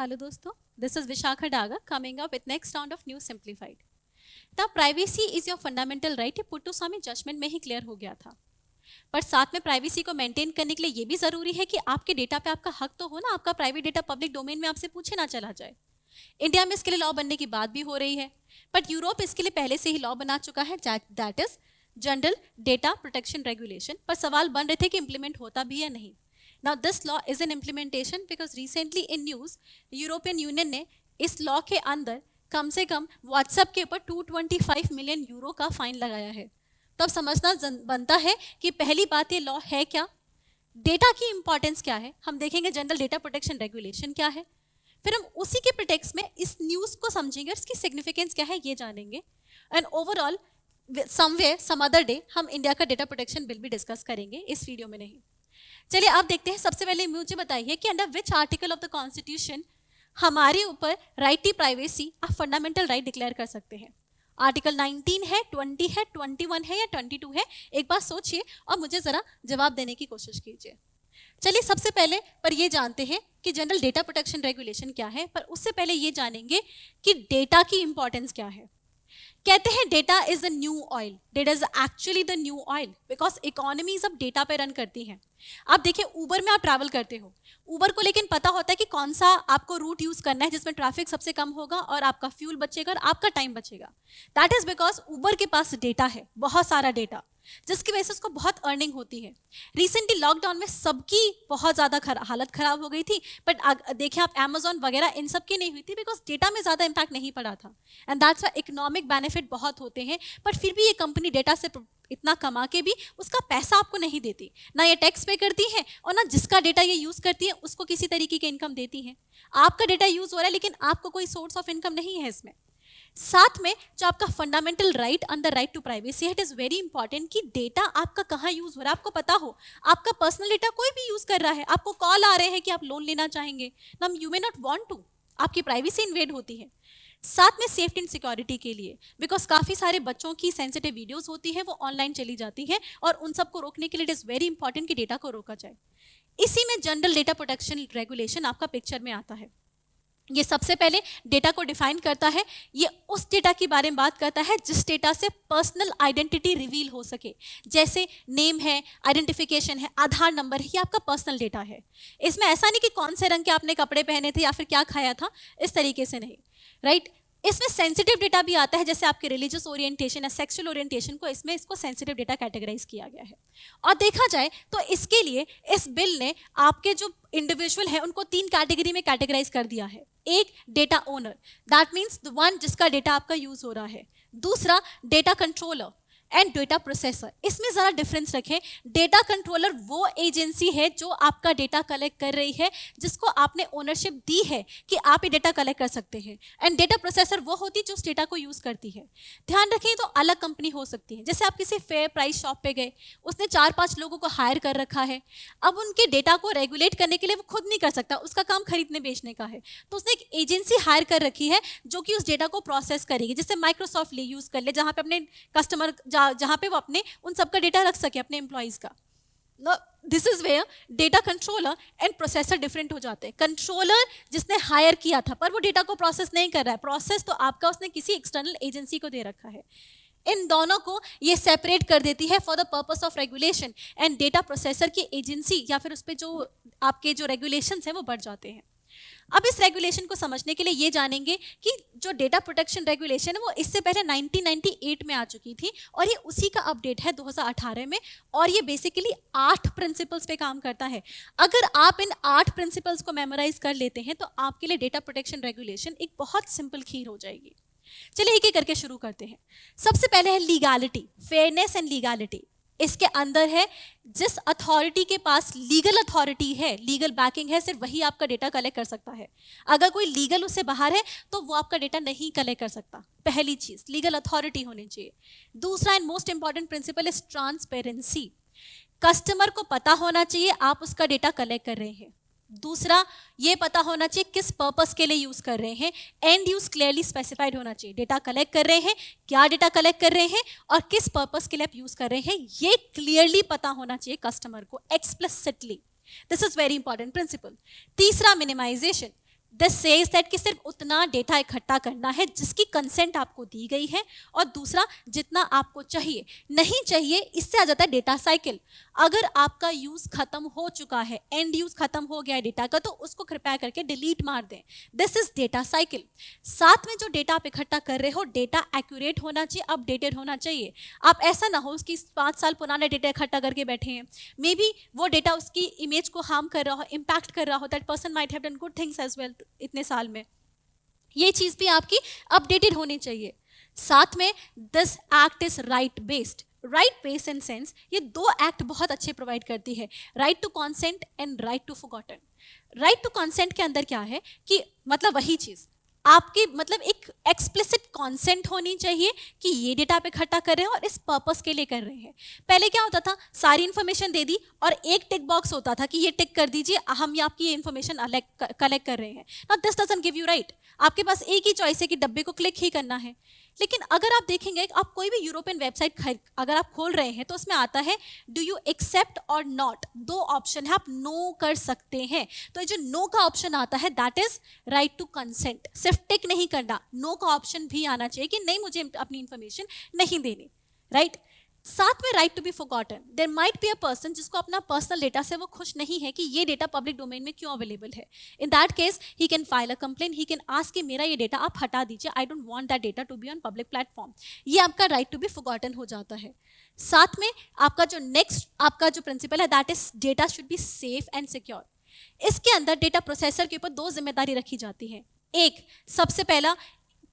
Hello दोस्तों, this is Vishakha Daga coming up with next round of News Simplified. The privacy is your fundamental right ये पुट्टू स्वामी judgment में ही clear हो गया था, पर साथ में प्राइवेसी को मेंटेन करने के लिए ये भी जरूरी है कि आपके डेटा पे आपका हक तो हो ना, आपका प्राइवेट डेटा पब्लिक डोमेन में आपसे पूछे ना चला जाए। इंडिया में इसके लिए लॉ बनने की बात भी हो रही है, बट यूरोप इसके लिए पहले से ही लॉ बना चुका है, that is general data protection regulation. पर सवाल बन रहे थे कि इंप्लीमेंट होता भी या नहीं। Now this law is an implementation because recently in news European union ने इस लॉ के अंदर कम से कम व्हाट्सएप के ऊपर 225 मिलियन यूरो का फाइन लगाया है। तो अब समझना बनता है कि पहली बात ये लॉ है क्या, डेटा की इंपॉर्टेंस क्या है, हम देखेंगे जनरल डेटा प्रोटेक्शन रेगुलेशन क्या है, फिर हम उसी के प्रिटेक्स्ट में इस न्यूज़ को समझेंगे, इसकी सिग्निफिकेंस क्या है ये जानेंगे, and overall somewhere some other day हम इंडिया का डेटा प्रोटेक्शन बिल भी डिस्कस करेंगे, इस वीडियो में नहीं। चलिए आप देखते हैं, सबसे पहले मुझे बताइए कि under which article of the constitution हमारे ऊपर राइट टू प्राइवेसी आप फंडामेंटल राइट डिक्लेयर कर सकते हैं। आर्टिकल 19 है, 20 है, 21 है या 22 है, एक बार सोचिए और मुझे जरा जवाब देने की कोशिश कीजिए। चलिए सबसे पहले पर ये जानते हैं कि जनरल डेटा प्रोटेक्शन रेगुलेशन क्या है, पर उससे पहले ये जानेंगे कि डेटा की इंपॉर्टेंस क्या है। कहते हैं data is the new oil, data is actually the new oil because economies अब डेटा पे रन करती हैं। आप देखिए ऊबर में आप ट्रैवल करते हो, ऊबर को लेकिन पता होता है कि कौन सा आपको रूट यूज करना है जिसमें ट्रैफिक सबसे कम होगा और आपका फ्यूल बचेगा और आपका टाइम बचेगा। दैट इज बिकॉज ऊबर के पास डेटा है, बहुत सारा डेटा, जिसकी वजह से उसको बहुत अर्निंग होती है। रिसेंटली लॉकडाउन में सबकी बहुत ज़्यादा हालत खराब हो गई थी, बट देखिए आप अमेजोन वगैरह इन सब की नहीं हुई थी बिकॉज डेटा में ज़्यादा इम्पैक्ट नहीं पड़ा था, and that's why economic benefit बहुत होते हैं। पर फिर भी ये कंपनी डेटा से इतना कमा के भी उसका पैसा आपको नहीं देती, ना ये टैक्स पे करती है और ना जिसका डेटा ये यूज़ करती है उसको किसी तरीके की इनकम देती है। आपका डेटा यूज़ हो रहा है लेकिन आपको कोई सोर्स ऑफ इनकम नहीं है इसमें। साथ में जो आपका fundamental right under right to privacy है, इट इज वेरी इंपॉर्टेंट कि डेटा आपका कहाँ यूज हो रहा है आपको पता हो। आपका पर्सनल डेटा कोई भी यूज कर रहा है, आपको कॉल आ रहे हैं कि आप लोन लेना चाहेंगे, ना you may not want to, आपकी प्राइवेसी इन्वेड होती है। साथ में सेफ्टी एंड सिक्योरिटी के लिए बिकॉज काफ़ी सारे बच्चों की सेंसिटिव वीडियोस होती है, वो ऑनलाइन चली जाती है और उन सबको रोकने के लिए इट इज़ वेरी इंपॉर्टेंट कि डेटा को रोका जाए। इसी में जनरल डेटा प्रोटेक्शन रेगुलेशन आपका पिक्चर में आता है। ये सबसे पहले डेटा को डिफाइन करता है, ये उस डेटा के बारे में बात करता है जिस डेटा से पर्सनल आइडेंटिटी रिवील हो सके, जैसे नेम है, आइडेंटिफिकेशन है, आधार नंबर है, ये आपका पर्सनल डेटा है। इसमें ऐसा नहीं कि कौन से रंग के आपने कपड़े पहने थे या फिर क्या खाया था, इस तरीके से नहीं, राइट। इसमें सेंसिटिव डेटा भी आता है, जैसे आपके रिलीजियस ओरिएंटेशन या सेक्सुअल ओरिएंटेशन को इसमें इसको सेंसिटिव डेटा कैटेगराइज किया गया है। और देखा जाए तो इसके लिए इस बिल ने आपके जो इंडिविजुअल है उनको 3 कैटेगरी में कैटेगराइज कर दिया है। एक data owner, that means the one जिसका डेटा आपका यूज हो रहा है। दूसरा data controller and data processor. इसमें ज़रा डिफरेंस रखें, डेटा कंट्रोलर वो एजेंसी है जो आपका डेटा कलेक्ट कर रही है, जिसको आपने ओनरशिप दी है कि आप ये डेटा कलेक्ट कर सकते हैं, एंड डेटा प्रोसेसर वो होती है जो उस डेटा को यूज़ करती है। ध्यान रखें तो अलग कंपनी हो सकती है, जैसे आप किसी फेयर प्राइस शॉप पे गए, उसने 4-5 लोगों को हायर कर रखा है, अब उनके डेटा को रेगुलेट करने के लिए वो खुद नहीं कर सकता, उसका काम खरीदने बेचने का है, तो उसने एक एजेंसी हायर कर रखी है जो कि उस डेटा को प्रोसेस करेगी। जैसे माइक्रोसॉफ्ट ले यूज़ कर ले, जहाँ पे अपने कस्टमर जहाँ पे वो अपने उन सबका डेटा रख सके अपने एम्प्लॉइज का। This is where data controller and processor different हो जाते हैं। कंट्रोलर जिसने हायर किया था पर वो डेटा को प्रोसेस नहीं कर रहा है, प्रोसेस तो आपका उसने किसी एक्सटर्नल एजेंसी को दे रखा है। इन दोनों को ये सेपरेट कर देती है for the purpose of regulation, and data processor की एजेंसी या फिर उस पर जो आपके जो रेगुलेशंस हैं वो बढ़ जाते हैं। अब इस रेगुलेशन को समझने के लिए ये जानेंगे कि जो डेटा प्रोटेक्शन रेगुलेशन है वो इससे पहले 1998 में आ चुकी थी और ये उसी का अपडेट है 2018 में, और ये बेसिकली 8 प्रिंसिपल्स पे काम करता है। अगर आप इन 8 प्रिंसिपल्स को मेमोराइज कर लेते हैं तो आपके लिए डेटा प्रोटेक्शन रेगुलेशन एक बहुत सिंपल खीर हो जाएगी। चलिए एक एक करके शुरू करते हैं। सबसे पहले है लीगैलिटी, फेयरनेस एंड लीगैलिटी। इसके अंदर है जिस अथॉरिटी के पास लीगल अथॉरिटी है, लीगल बैकिंग है, सिर्फ वही आपका डेटा कलेक्ट कर सकता है। अगर कोई लीगल उससे बाहर है तो वो आपका डेटा नहीं कलेक्ट कर सकता। पहली चीज लीगल अथॉरिटी होनी चाहिए। दूसरा and most important principal is transparency. Customer को पता होना चाहिए आप उसका डेटा कलेक्ट कर रहे हैं। दूसरा ये पता होना चाहिए किस पर्पस के लिए यूज कर रहे हैं, एंड यूज क्लियरली स्पेसिफाइड होना चाहिए। डेटा कलेक्ट कर रहे हैं, क्या डेटा कलेक्ट कर रहे हैं और किस पर्पस के लिए आप यूज कर रहे हैं, ये क्लियरली पता होना चाहिए कस्टमर को explicitly. This is very important principle. तीसरा मिनिमाइजेशन। दिस सेज दैट कि सिर्फ उतना डेटा इकट्ठा करना है जिसकी कंसेंट आपको दी गई है, और दूसरा जितना आपको चाहिए, नहीं चाहिए इससे आ जाता है डेटा साइकिल। अगर आपका यूज खत्म हो चुका है, एंड यूज खत्म हो गया है डेटा का, तो उसको कृपया करके डिलीट मार दें। This is data cycle. साथ में जो डेटा आप इकट्ठा कर रहे हो, डेटा एक्यूरेट होना चाहिए, अपडेटेड होना चाहिए। आप ऐसा ना हो कि 5 साल पुराना डेटा इकट्ठा करके बैठे हैं, मे बी वो डेटा उसकी इमेज को हार्म कर रहा हो, इम्पैक्ट कर रहा हो, that person might have done good things as well इतने साल में। ये चीज भी आपकी अपडेटेड होनी चाहिए। साथ में this act is right based. Right based in sense, ये दो एक्ट बहुत अच्छे प्रोवाइड करती है, right to consent and right to forgotten. Right to consent के अंदर क्या है कि मतलब वही चीज आपकी, मतलब एक एक्सप्लिसिट कॉन्सेंट होनी चाहिए कि ये डेटा आप इकट्ठा कर रहे हैं और इस पर्पस के लिए कर रहे हैं। पहले क्या होता था, सारी इन्फॉर्मेशन दे दी और एक टिक बॉक्स होता था कि ये टिक कर दीजिए, हम ये आपकी ये इन्फॉर्मेशन कलेक्ट कर रहे हैं। Now this doesn't give you right. आपके पास एक ही चॉइस है कि डब्बे को क्लिक ही करना है। लेकिन अगर आप देखेंगे, आप कोई भी यूरोपियन वेबसाइट अगर आप खोल रहे हैं तो उसमें आता है डू यू एक्सेप्ट और नॉट, दो ऑप्शन है, आप नो कर सकते हैं। तो ये जो नो का ऑप्शन आता है that is right to consent. सिर्फ टिक नहीं करना, नो का ऑप्शन भी आना चाहिए कि नहीं, मुझे अपनी इंफॉर्मेशन नहीं देनी, राइट। साथ में right to be forgotten. There might be a person जिसको अपना पर्सनल डेटा से वो खुश नहीं है कि ये डेटा पब्लिक डोमेन में क्यों अवेलेबल है। In that case he can file a complaint, he can ask कि मेरा ये डेटा आप हटा दीजिए, I don't want that data to be on public platform. ये आपका राइट टू बी फॉरगॉटन हो जाता है। साथ में आपका जो नेक्स्ट आपका जो प्रिंसिपल है that is data should be safe and secure. इसके अंदर डेटा प्रोसेसर के ऊपर दो जिम्मेदारी रखी जाती है। एक, सबसे पहला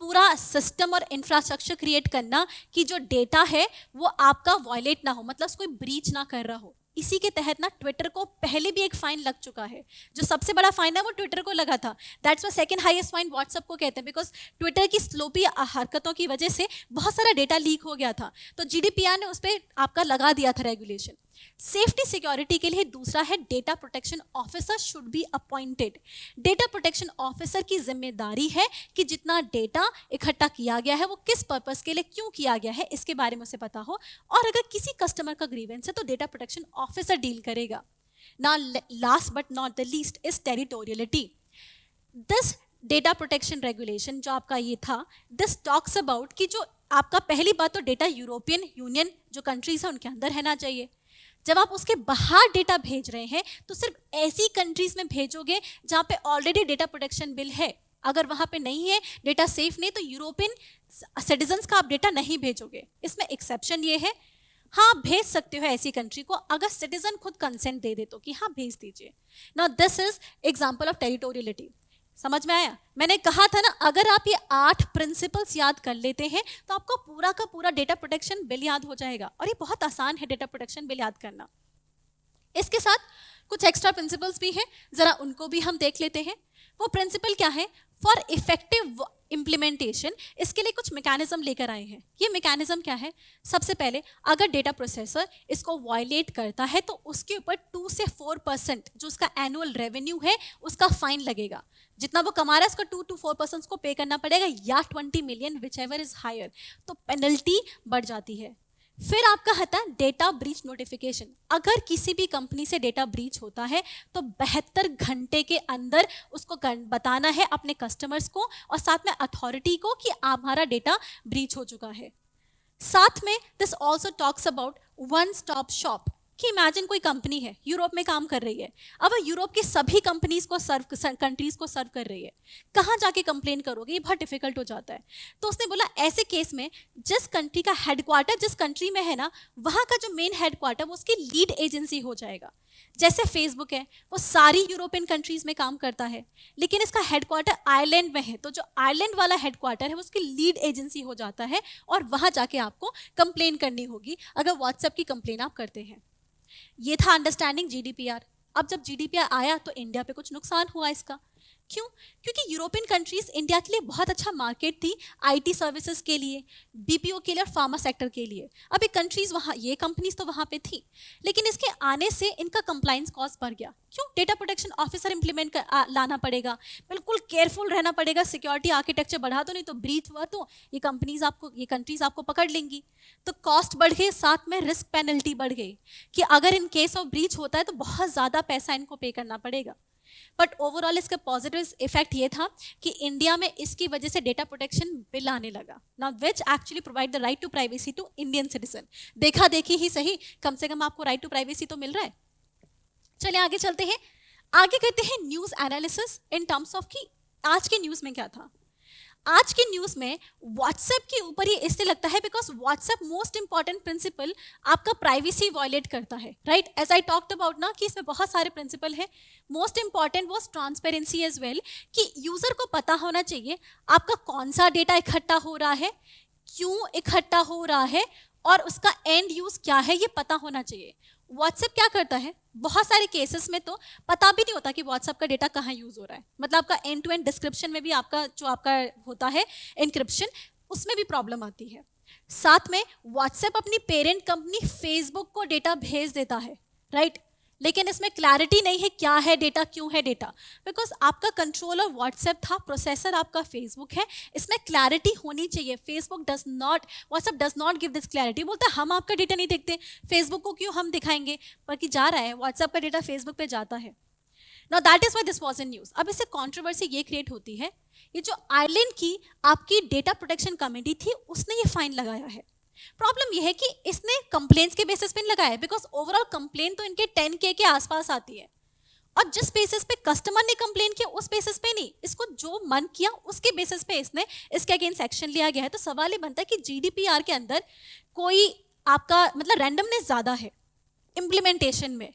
पूरा सिस्टम और इंफ्रास्ट्रक्चर क्रिएट करना कि जो डेटा है वो आपका वायलेट ना हो, मतलब कोई ब्रीच ना कर रहा हो। इसी के तहत ना ट्विटर को पहले भी एक फाइन लग चुका है। जो सबसे बड़ा फाइन है वो ट्विटर को लगा था, that's why second highest fine WhatsApp को कहते हैं, बिकॉज ट्विटर की स्लोपी हरकतों की वजह से बहुत सारा डेटा लीक हो गया था, तो जीडीपीआर ने उस पर आपका लगा दिया था रेगुलेशन। सेफ्टी सिक्योरिटी के लिए दूसरा है data protection officer should be appointed. Data protection officer की जिम्मेदारी है कि जितना डेटा इकट्ठा किया गया है वो किस पर्पस के लिए क्यों किया गया है इसके बारे में उसे पता हो, और अगर किसी कस्टमर का ग्रीवेंस है तो डेटा प्रोटेक्शन ऑफिसर डील करेगा। Now last but not the least is territoriality. This data protection regulation जो आपका ये था, दिस टॉक्स अबाउट कि जो आपका पहली बात तो डेटा यूरोपियन यूनियन जो कंट्रीज है उनके अंदर रहना चाहिए। जब आप उसके बाहर डेटा भेज रहे हैं तो सिर्फ ऐसी कंट्रीज में भेजोगे जहाँ पे ऑलरेडी डेटा प्रोटेक्शन बिल है। अगर वहाँ पे नहीं है, डेटा सेफ नहीं, तो यूरोपियन सिटीजन्स का आप डेटा नहीं भेजोगे। इसमें एक्सेप्शन ये है, हाँ भेज सकते हो ऐसी कंट्री को अगर सिटीजन खुद कंसेंट दे दे तो कि हाँ भेज दीजिए। Now this is example of territoriality. समझ में आया? मैंने कहा था ना, अगर आप ये 8 प्रिंसिपल्स याद कर लेते हैं तो आपको पूरा का पूरा डेटा प्रोटेक्शन बिल याद हो जाएगा, और ये बहुत आसान है डेटा प्रोटेक्शन बिल याद करना। इसके साथ कुछ एक्स्ट्रा प्रिंसिपल्स भी हैं, जरा उनको भी हम देख लेते हैं। वो प्रिंसिपल क्या है? फॉर इफेक्टिव इम्प्लीमेंटेशन इसके लिए कुछ मैकेनिज्म लेकर आए हैं। ये मैकेनिज्म क्या है? सबसे पहले अगर डेटा प्रोसेसर इसको वायलेट करता है तो उसके ऊपर 2 से 4% जो उसका एनुअल रेवेन्यू है उसका फाइन लगेगा। जितना वो कमा रहा है उसका 2 to 4% को पे करना पड़ेगा, या 20 million whichever is higher, तो पेनल्टी बढ़ जाती है। फिर आपका आता है डेटा ब्रीच नोटिफिकेशन। अगर किसी भी कंपनी से डेटा ब्रीच होता है तो 72 घंटे के अंदर उसको बताना है अपने कस्टमर्स को और साथ में अथॉरिटी को कि हमारा डेटा ब्रीच हो चुका है। साथ में this also talks about one stop shop कि इमेजिन कोई कंपनी है यूरोप में काम कर रही है, अब यूरोप की सभी कंपनीज को कंट्रीज को सर्व कर रही है, कहाँ जाके कंप्लेन करोगे? ये बहुत डिफिकल्ट हो जाता है। तो उसने बोला ऐसे केस में जिस कंट्री का हेडक्वार्टर जिस कंट्री में है ना, वहाँ का जो मेन हेडक्वार्टर वो उसकी लीड एजेंसी हो जाएगा। जैसे फेसबुक है वो सारी यूरोपियन कंट्रीज में काम करता है, लेकिन इसका हेडक्वार्टर आयरलैंड में है, तो जो आयरलैंड वाला हेडक्वार्टर है वो उसकी लीड एजेंसी हो जाता है और वहाँ जाके आपको कंप्लेन करनी होगी अगर व्हाट्सएप की कंप्लेन आप करते हैं। ये था अंडरस्टैंडिंग जीडीपीआर। अब जब जीडीपीआर आया तो इंडिया पे कुछ नुकसान हुआ इसका। क्यों? क्योंकि यूरोपियन कंट्रीज इंडिया के लिए बहुत अच्छा मार्केट थी आईटी सर्विसेज के लिए, बीपीओ के लिए और फार्मा सेक्टर के लिए। अब ये कंट्रीज वहाँ, ये कंपनीज तो वहाँ पे थी, लेकिन इसके आने से इनका कंप्लाइंस कॉस्ट बढ़ गया। क्यों? डेटा प्रोटेक्शन ऑफिसर इंप्लीमेंट लाना पड़ेगा, बिल्कुल केयरफुल रहना पड़ेगा, सिक्योरिटी आर्किटेक्चर बढ़ा दो, नहीं तो ब्रीच हुआ तो ये कंट्रीज आपको पकड़ लेंगी। तो कॉस्ट बढ़ गई, साथ में रिस्क पेनल्टी बढ़ गई कि अगर इन केस ऑफ ब्रीच होता है तो बहुत ज़्यादा पैसा इनको पे करना पड़ेगा। बट ओवरऑल इसका पॉजिटिव इफेक्ट ये था कि इंडिया में इसकी वजह से डेटा प्रोटेक्शन बिल आने लगा, now which actually provide the right to privacy to Indian citizen. देखा देखी ही सही, कम से कम आपको राइट टू प्राइवेसी तो मिल रहा है। चलिए आगे चलते हैं, आगे करते हैं news analysis in terms of कि आज के न्यूज में क्या था। आज के न्यूज में व्हाट्सएप के ऊपर ही इससे लगता है because WhatsApp most important principle आपका प्राइवेसी वायलेट करता है, right. As I talked about ना कि इसमें बहुत सारे प्रिंसिपल है, most important was transparency as well, कि यूजर को पता होना चाहिए आपका कौन सा डेटा इकट्ठा हो रहा है, क्यों इकट्ठा हो रहा है, और उसका एंड यूज क्या है, ये पता होना चाहिए। व्हाट्सएप क्या करता है, बहुत सारे केसेस में तो पता भी नहीं होता कि व्हाट्सएप का डेटा कहाँ यूज हो रहा है, मतलब आपका एंड टू एंड डिस्क्रिप्शन में भी आपका जो आपका होता है एनक्रिप्शन, उसमें भी प्रॉब्लम आती है। साथ में व्हाट्सएप अपनी पेरेंट कंपनी फेसबुक को डेटा भेज देता है, राइट, लेकिन इसमें क्लैरिटी नहीं है क्या है डेटा, क्यों है डेटा, बिकॉज आपका कंट्रोलर व्हाट्सएप था, प्रोसेसर आपका फेसबुक है, इसमें क्लैरिटी होनी चाहिए। Facebook does not, WhatsApp does not give this clarity, बोलता है हम आपका डेटा नहीं देखते, फेसबुक को क्यों हम दिखाएंगे, बल्कि जा रहा है व्हाट्सएप का डेटा फेसबुक पे जाता है। Now that is why this was in news. अब इससे कंट्रोवर्सी ये क्रिएट होती है, ये जो आयरलैंड की आपकी डेटा प्रोटेक्शन कमेटी थी उसने ये फाइन लगाया है। प्रॉब्लम यह है कि इसने कंप्लेंट्स के बेसिस पे नहीं लगाया है, बिकॉज ओवरऑल कंप्लेन तो इनके 10K के आसपास आती है, और जिस बेसिस पे कस्टमर ने कंप्लेन किया उस बेसिस पे नहीं, इसको जो मन किया उसके बेसिस पे इसने इसके अगेंस्ट एक्शन लिया गया है। तो सवाल ये बनता है कि जीडीपीआर के अंदर कोई आपका मतलब रैंडमनेस ज्यादा है इम्प्लीमेंटेशन में,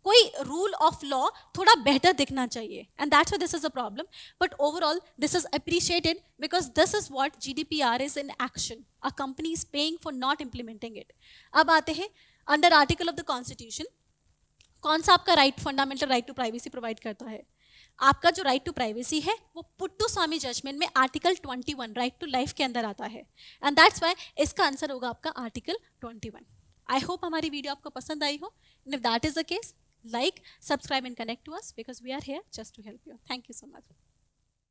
कोई रूल ऑफ लॉ थोड़ा बेहतर दिखना चाहिए, and that's why this is a problem. But overall this is appreciated because this is what GDPR is in action, a company is paying for not implementing it. अब आते हैं under article of the constitution, कौन सा आपका right, fundamental right to privacy provide करता है। आपका जो राइट टू प्राइवेसी है वो पुट्टू स्वामी जजमेंट में आर्टिकल 21 राइट टू लाइफ के अंदर आता है, एंड दैट्स व्हाई इसका आंसर होगा आपका आर्टिकल 21। आई होप हमारी वीडियो आपको पसंद आई हो, and if that is the case, like, subscribe and connect to us because we are here just to help you. Thank you so much.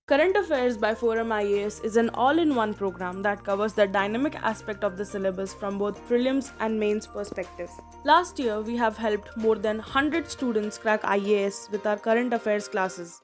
Current Affairs by Forum IAS is an all-in-one program that covers the dynamic aspect of the syllabus from both prelims and mains perspective. Last year, we have helped more than 100 students crack IAS with our current affairs classes.